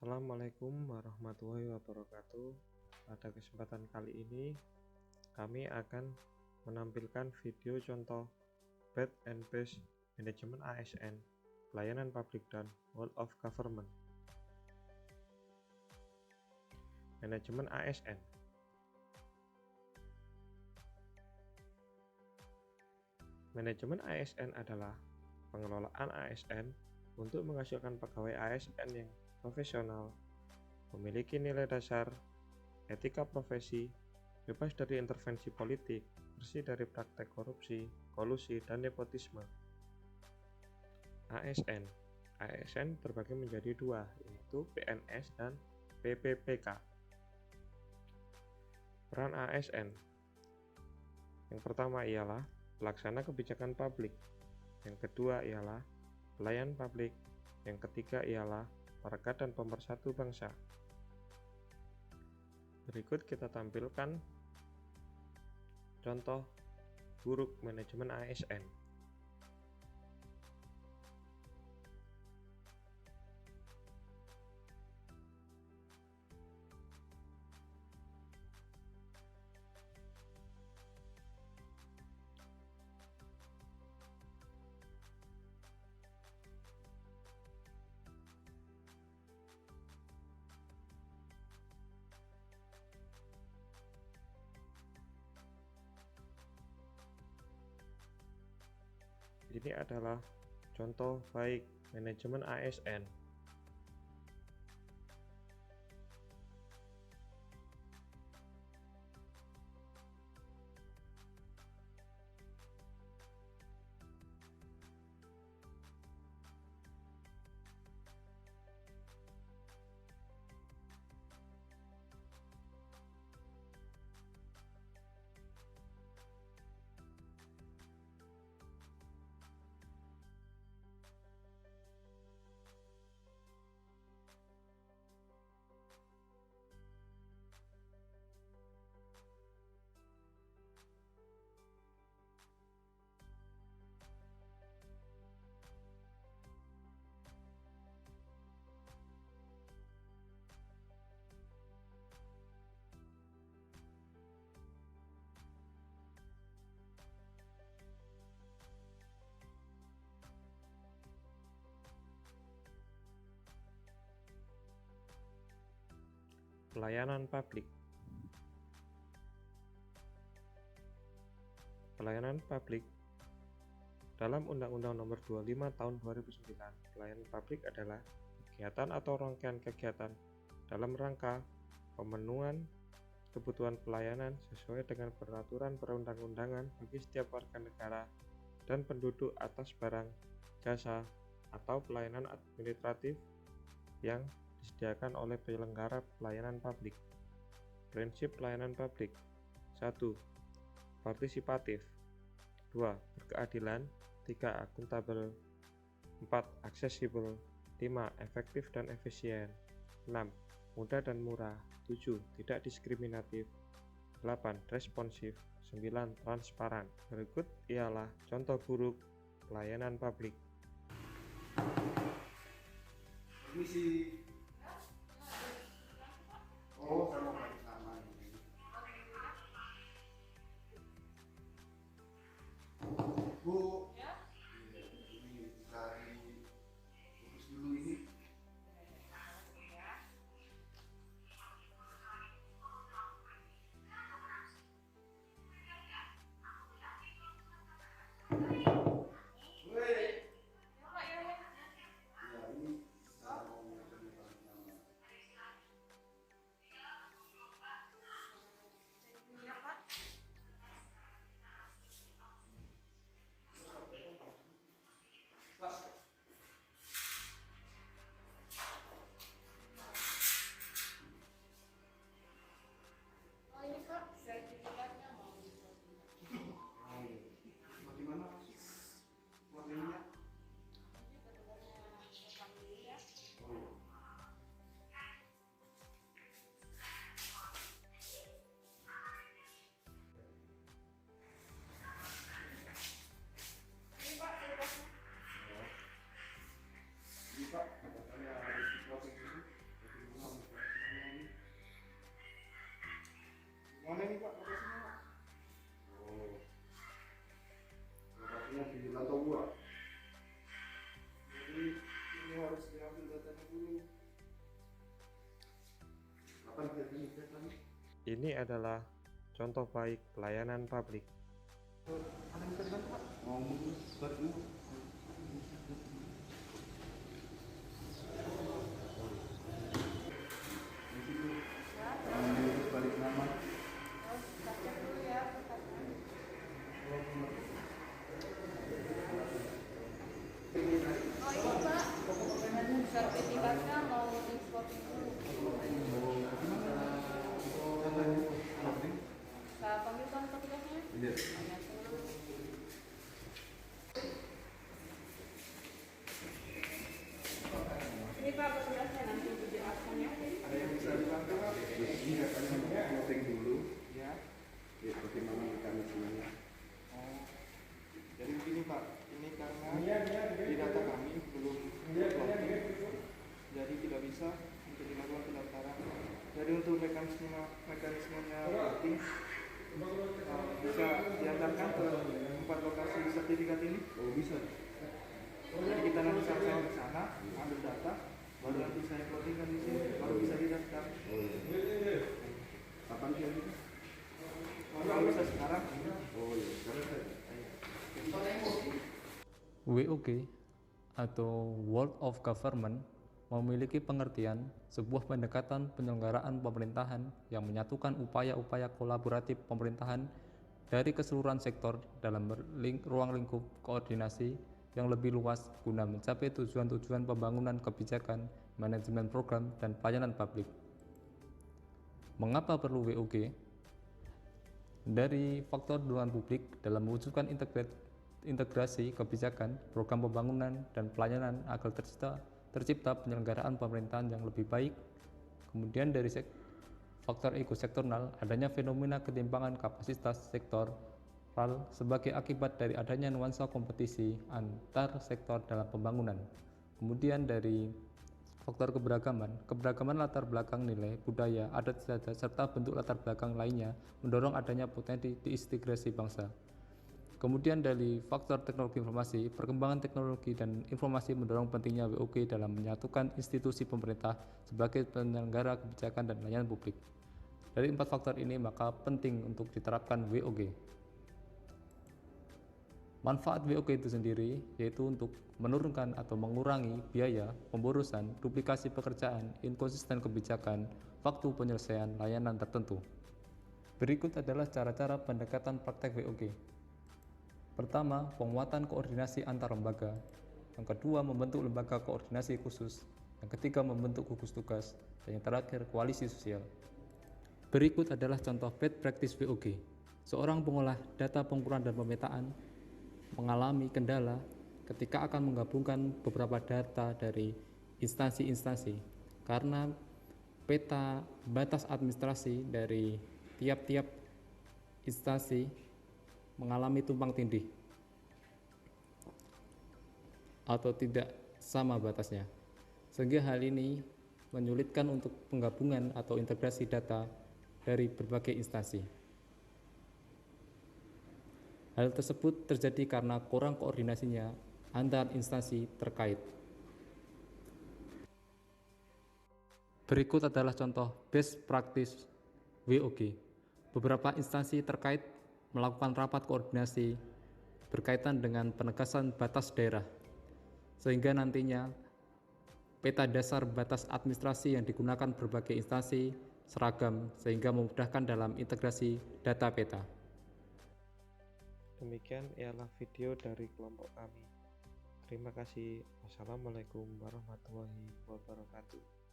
Assalamualaikum warahmatullahi wabarakatuh. Pada kesempatan kali ini kami akan menampilkan video contoh Bad and Best Manajemen ASN, Pelayanan Publik dan World of Government. Manajemen ASN. Manajemen ASN adalah pengelolaan ASN untuk menghasilkan pegawai ASN yang profesional, memiliki nilai dasar, etika profesi, bebas dari intervensi politik, bersih dari praktek korupsi, kolusi, dan nepotisme. ASN terbagi menjadi dua, yaitu PNS dan PPPK. Peran ASN yang pertama ialah pelaksana kebijakan publik, yang kedua ialah pelayan publik, yang ketiga ialah perekat dan pemersatu bangsa. Berikut kita tampilkan contoh buruk manajemen ASN. Ini adalah contoh baik manajemen ASN. Pelayanan publik. Pelayanan publik dalam Undang-Undang Nomor 25 Tahun 2009, pelayanan publik adalah kegiatan atau rangkaian kegiatan dalam rangka pemenuhan kebutuhan pelayanan sesuai dengan peraturan perundang-undangan bagi setiap warga negara dan penduduk atas barang, jasa, atau pelayanan administratif yang disediakan oleh penyelenggara pelayanan publik. Prinsip pelayanan publik: 1. Partisipatif, 2. Berkeadilan, 3. Akuntabel, 4. Aksesibel, 5. Efektif dan efisien, 6. Mudah dan murah, 7. Tidak diskriminatif, 8. Responsif, 9. Transparan. Berikut ialah contoh buruk pelayanan publik. Permisi. Oh, saya mau balik nama ini. Bu, ini cari fokus dulu ini. Woi. Ya, ini saya mau Ini adalah contoh baik pelayanan publik. Ada yang bisa dibantu Pak? Ngomong seperti itu. Di situ. Balik nama. Oh ini Pak, sertifikatnya mau di-swapping dulu. Saya panggilkan petugasnya. Iya. Tanya dulu. Ini Pak petugasnya nanti dijelaskan ya. Ada yang bisa dibantu Pak? Ini katanya closing dulu. Ya. Ya, bagaimana mekanismenya? Oh, jadi begini Pak, ini karena di data kami belum uploading, jadi tidak bisa untuk dilakukan pendaftaran. Jadi untuk mekanismenya voting bisa diantarkan ke 4 lokasi sertifikat ini. Oh, bisa. Jadi kita nanti sama-sama ke sana, ambil data, baru nanti saya votingkan di sini, baru bisa didaftar. Oh, iya. Kapan dia bisa? Kalau bisa sekarang, Oh, iya. Sekarang saja. WOG atau World of Government memiliki pengertian sebuah pendekatan penyelenggaraan pemerintahan yang menyatukan upaya-upaya kolaboratif pemerintahan dari keseluruhan sektor dalam ruang lingkup koordinasi yang lebih luas guna mencapai tujuan-tujuan pembangunan kebijakan, manajemen program, dan pelayanan publik. Mengapa perlu WOG? Dari faktor dukungan publik dalam mewujudkan integrasi kebijakan, program pembangunan, dan pelayanan agar tercipta penyelenggaraan pemerintahan yang lebih baik. Kemudian dari faktor ekosektoral, adanya fenomena ketimpangan kapasitas sektoral sebagai akibat dari adanya nuansa kompetisi antar sektor dalam pembangunan. Kemudian dari faktor keberagaman latar belakang nilai, budaya, adat istiadat, serta bentuk latar belakang lainnya mendorong adanya potensi diintegrasi bangsa. Kemudian dari faktor teknologi informasi, perkembangan teknologi dan informasi mendorong pentingnya WOG dalam menyatukan institusi pemerintah sebagai penyelenggara kebijakan dan layanan publik. Dari 4 faktor ini maka penting untuk diterapkan WOG. Manfaat WOG itu sendiri yaitu untuk menurunkan atau mengurangi biaya, pemborosan, duplikasi pekerjaan, inkonsisten kebijakan, waktu penyelesaian layanan tertentu. Berikut adalah cara-cara pendekatan praktek WOG. Pertama, penguatan koordinasi antar lembaga. Yang kedua, membentuk lembaga koordinasi khusus. Yang ketiga, membentuk gugus tugas. Dan yang terakhir, koalisi sosial. Berikut adalah contoh best practice WOG. Seorang pengolah data pengukuran dan pemetaan mengalami kendala ketika akan menggabungkan beberapa data dari instansi-instansi karena peta batas administrasi dari tiap-tiap instansi mengalami tumpang tindih atau tidak sama batasnya, sehingga hal ini menyulitkan untuk penggabungan atau integrasi data dari berbagai instansi. Hal tersebut terjadi karena kurang koordinasinya antar instansi terkait. Berikut adalah contoh best practice WOG. Beberapa instansi terkait melakukan rapat koordinasi berkaitan dengan penegasan batas daerah, sehingga nantinya peta dasar batas administrasi yang digunakan berbagai instansi seragam sehingga memudahkan dalam integrasi data peta. Demikian ialah video dari kelompok kami. Terima kasih. Wassalamualaikum warahmatullahi wabarakatuh.